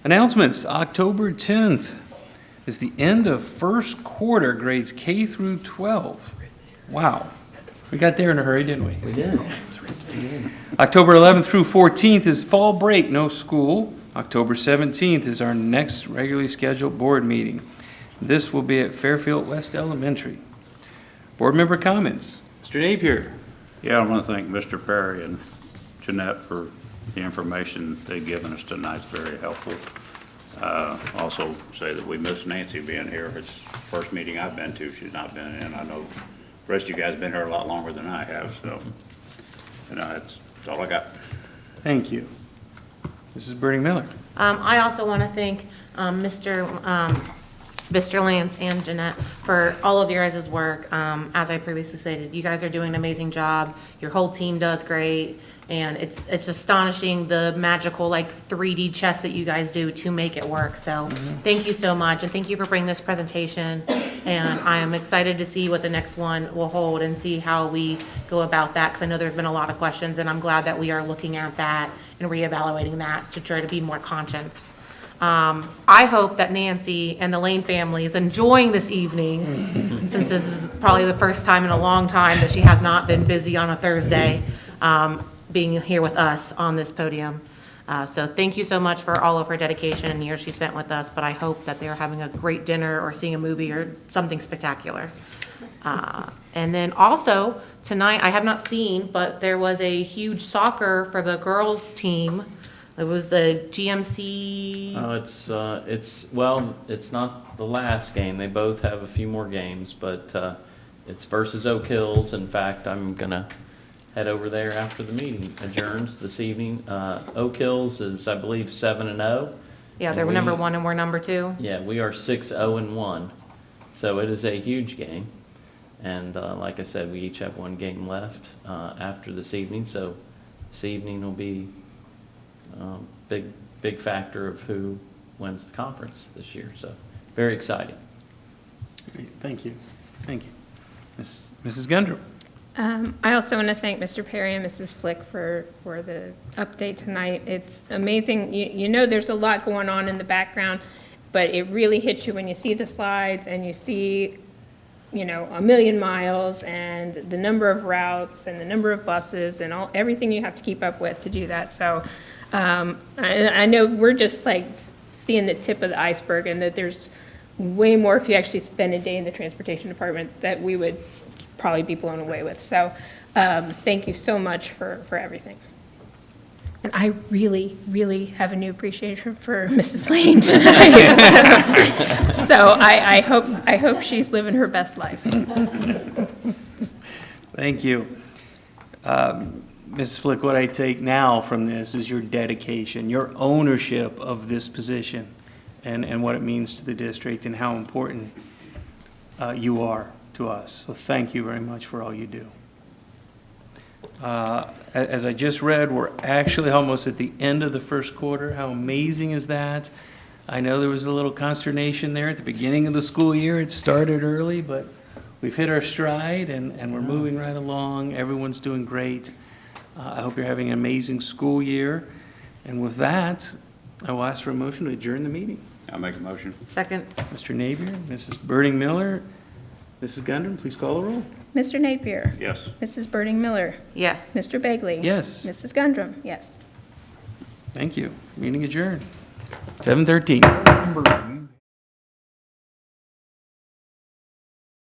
Announcements, October 10th is the end of first quarter grades K through 12. Wow. We got there in a hurry, didn't we? We did. October 11th through 14th is fall break, no school. October 17th is our next regularly scheduled board meeting. This will be at Fairfield West Elementary. Board member comments. Mr. Napier. Yeah, I want to thank Mr. Perry and Jeanette for the information they've given us tonight. It's very helpful. Also say that we miss Nancy being here. It's the first meeting I've been to. She's not been in. I know the rest of you guys have been here a lot longer than I have, so, that's all I got. Thank you. Mrs. Burning Miller. I also want to thank Mr. Lance and Jeanette for all of your guys' work. As I previously stated, you guys are doing an amazing job. Your whole team does great. And it's astonishing the magical, like, 3D chess that you guys do to make it work. So thank you so much, and thank you for bringing this presentation. And I am excited to see what the next one will hold and see how we go about that, because I know there's been a lot of questions, and I'm glad that we are looking at that and reevaluating that to try to be more conscious. I hope that Nancy and the Lane family is enjoying this evening, since this is probably the first time in a long time that she has not been busy on a Thursday, being here with us on this podium. So thank you so much for all of her dedication and years she spent with us, but I hope that they're having a great dinner or seeing a movie or something spectacular. And then also, tonight, I have not seen, but there was a huge soccer for the girls' team. It was a GMC. Oh, it's not the last game. They both have a few more games, but it's versus Oak Hills. In fact, I'm gonna head over there after the meeting adjourns this evening. Oak Hills is, I believe, 7-0. Yeah, they were number 1 and we're number 2. Yeah, we are 6-0-1. So it is a huge game. And like I said, we each have one game left after this evening. So this evening will be big factor of who wins the conference this year. So very exciting. Great. Thank you. Thank you. Mrs. Gundrum. I also want to thank Mr. Perry and Mrs. Flick for the update tonight. It's amazing. You know there's a lot going on in the background, but it really hits you when you see the slides and you see, you know, 1,000,000 miles and the number of routes and the number of buses and everything you have to keep up with to do that. So I know we're just like seeing the tip of the iceberg, and that there's way more if you actually spend a day in the transportation department that we would probably be blown away with. So thank you so much for everything. And I really, really have a new appreciation for Mrs. Lane tonight. So I hope she's living her best life. Thank you. Mrs. Flick, what I take now from this is your dedication, your ownership of this position, and what it means to the district and how important you are to us. So thank you very much for all you do. As I just read, we're actually almost at the end of the first quarter. How amazing is that? I know there was a little consternation there at the beginning of the school year. It started early, but we've hit our stride, and we're moving right along. Everyone's doing great. I hope you're having an amazing school year. And with that, I will ask for a motion to adjourn the meeting. I'll make a motion. Second. Mr. Napier, Mrs. Burning Miller, Mrs. Gundrum, please call the roll. Mr. Napier. Yes. Mrs. Burning Miller. Yes. Mr. Begley. Yes. Mrs. Gundrum. Yes. Thank you. Meeting adjourned. 7:13.